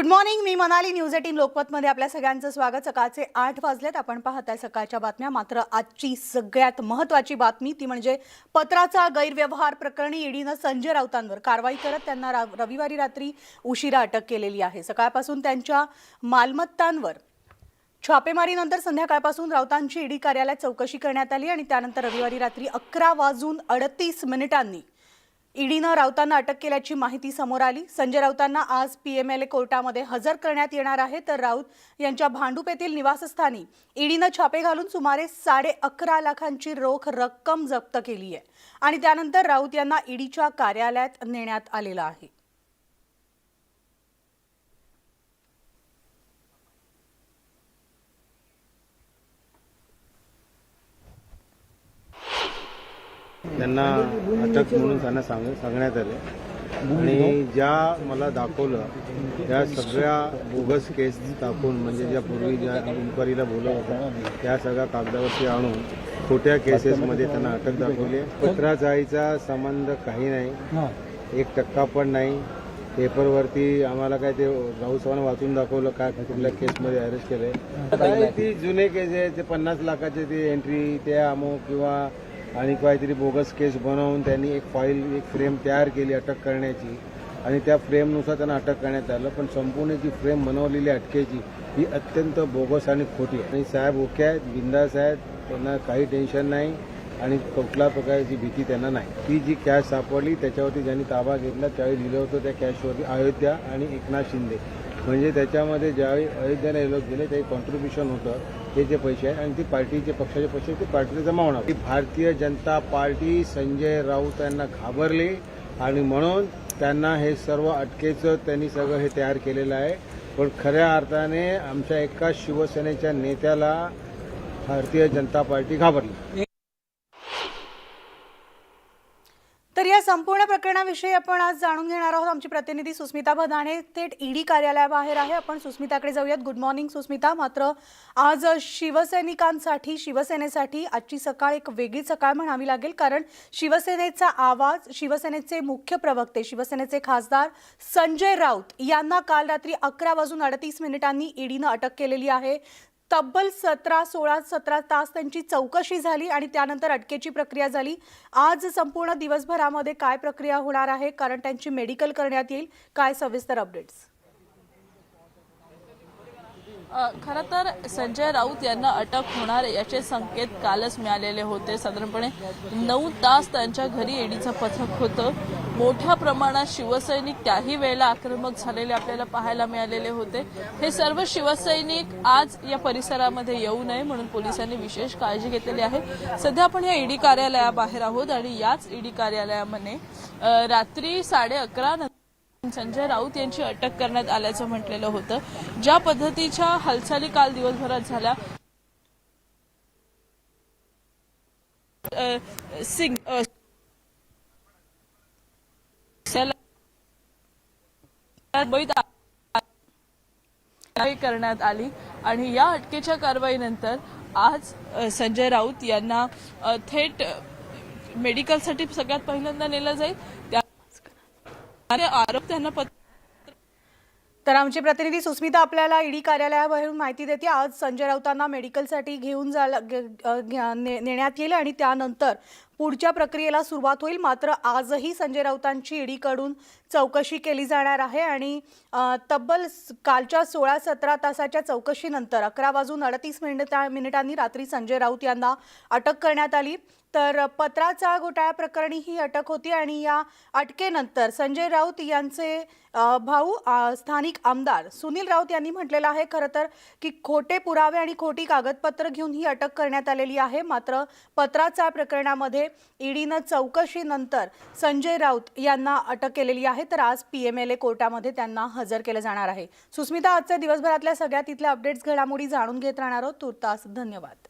Good morning, मी Manali. News 18 लोकमतमध्ये आपल्या सगळ्यांचं स्वागत. सकाळचे 8 वाजलेत. आपण पाहताय सकाळच्या बातम्या. मात्र आजची सगळ्यात महत्त्वाची बातमी ती म्हणजे पत्राचा गैरव्यवहार प्रकरणी ईडीनं संजय राऊतांवर कारवाई करत त्यांना रविवारी रात्री उशिरा अटक केलेली आहे. सकाळपासून त्यांच्या मालमत्तांवर छापेमारीनंतर संध्याकाळपासून राऊतांची ईडी कार्यालयात चौकशी करण्यात आली आणि त्यानंतर रविवारी रात्री 11:38 ईडीनं राऊतांना अटक केल्याची माहिती समोर आली. संजय राऊतांना आज पीएमएलए कोर्टामध्ये हजर करण्यात येणार आहे. तर राऊत यांच्या भांडूप येथील निवासस्थानी ईडीनं छापे घालून सुमारे 11.5 लाखांची रोख रक्कम जप्त केली आहे आणि त्यानंतर राऊत यांना ईडीच्या कार्यालयात नेण्यात आलेलं आहे. त्यांना अटक म्हणून त्यांना सांगण्यात आले आणि ज्या मला दाखवलं त्या सगळ्या बोगस केस टाकून, म्हणजे ज्या पूर्वी ज्या इन्क्वायरीला बोलवलं होतं त्या सगळ्या कागदावरती आणून खोट्या केसेसमध्ये त्यांना अटक दाखवली. पत्राचाळीचा संबंध काही नाही, 1% पण नाही. पेपरवरती आम्हाला काय ते राऊत साहेबांना वाचून दाखवलं काय कुठल्या केसमध्ये अरेस्ट केलंय. काय ती जुने केस आहे, ते 50 लाखाचे ते एंट्री ते अमुक किंवा आणि काहीतरी बोगस केस बनवून त्यांनी एक फाईल एक फ्रेम तयार केली अटक करण्याची आणि त्या फ्रेमनुसार त्यांना अटक करण्यात आलं. पण संपूर्ण जी फ्रेम बनवलेली अटकेची ही अत्यंत बोगस आणि खोटी आहे. आणि साहेब ओके आहेत, बिंदास आहेत, त्यांना काही टेन्शन नाही आणि कुठल्या प्रकारची भीती त्यांना नाही. ती जी कॅश सापडली त्याच्यावरती ज्यांनी ताबा घेतला त्यावेळी लिहिलं होतं त्या कॅशवरती अयोध्या आणि एकनाथ शिंदे, म्हणजे त्याच्यामध्ये ज्यावेळी अयोध्याला हे लोक गेले त्याही कॉन्ट्रीब्युशन होतं. हे जे पैसे आहेत आणि ती पार्टीचे पक्षाचे पैसे ते पार्टीला जमा होणार. ती भारतीय जनता पार्टी संजय राऊत यांना घाबरली आणि म्हणून त्यांना हे सर्व अटकेचं त्यांनी सगळं हे तयार केलेलं आहे. पण खऱ्या अर्थाने आमच्या एका शिवसेनेच्या नेत्याला भारतीय जनता पार्टी घाबरली. तर या संपूर्ण प्रकरणाविषयी आपण आज जाणून घेणार आहोत. आमची प्रतिनिधी सुस्मिता भदाणे थेट ईडी कार्यालयाबाहेर आहे. आपण सुस्मिताकडे जाऊयात. Good morning Susmita. मात्र आज शिवसैनिकांसाठी, शिवसेनेसाठी आजची सकाळ एक वेगळी सकाळ म्हणावी लागेल, कारण शिवसेनेचा आवाज, शिवसेनेचे मुख्य प्रवक्ते, शिवसेनेचे खासदार संजय राऊत यांना काल रात्री 11:38 ईडीनं अटक केलेली आहे. तब्बल 16 तास त्यांची चौकशी झाली आणि त्यानंतर अटकेची प्रक्रिया झाली. आज संपूर्ण दिवसभरामध्ये काय प्रक्रिया होणार आहे, कारण त्यांची मेडिकल करण्यात येईल, काय सविस्तर अपडेट्स? खरं तर संजय राऊत यांना अटक होणार याचे संकेत कालच मिळालेले होते. साधारणपणे 9 तास त्यांच्या घरी ईडीचं पथक होतं. मोठ्या प्रमाणात शिवसैनिक त्याही वेळेला आक्रमक झालेले आपल्याला पाहायला मिळालेले होते. हे सर्व शिवसैनिक आज या परिसरामध्ये येऊ नये म्हणून पोलिसांनी विशेष काळजी घेतलेली आहे. सध्या आपण या ईडी कार्यालयाबाहेर आहोत आणि याच ईडी कार्यालयामध्ये रात्री 11:30 संजय राऊत यांची अटक करण्यात आल्याचं म्हटलेलं होतं. ज्या पद्धतीच्या हालचाली काल दिवसभरात झाल्या, सिंग करण्यात आली आणि या अटकेच्या कारवाईनंतर आज संजय राऊत यांना थेट मेडिकलसाठी सगळ्यात पहिल्यांदा नेलं जाईल. आरोप त्यांना तर आमची प्रतिनिधी सुस्मिता आपल्याला ईडी कार्यालयावरून माहिती देते. आज संजय राऊतांना मेडिकलसाठी घेऊन नेण्यात येईल आणि त्यानंतर पुढच्या प्रक्रियेला सुरुवात होईल. मात्र आजही संजय राऊतांची ईडीकडून चौकशी केली जाणार आहे आणि तब्बल कालच्या 16-17 तासाच्या चौकशीनंतर 11:38 रात्री संजय राऊत यांना अटक करण्यात आली. तर पत्राचा घोटाळा प्रकरणी ही अटक होती आणि या अटकेनंतर संजय राऊत यांचे भाऊ स्थानिक आमदार सुनील राऊत यांनी म्हटलेलं आहे खरं तर की खोटे पुरावे आणि खोटी कागदपत्र घेऊन ही अटक करण्यात आलेली आहे. मात्र पत्राचा प्रकरणामध्ये ईडीनं चौकशीनंतर संजय राऊत यांना अटक केलेली आहे. तर आज पीएमएलए कोर्टामध्ये त्यांना हजर केलं जाणार आहे. सुस्मिता, आजच्या दिवसभरातल्या सगळ्या तिथल्या अपडेट्स, घडामोडी जाणून घेत राहणार आहोत. तुर्तास धन्यवाद.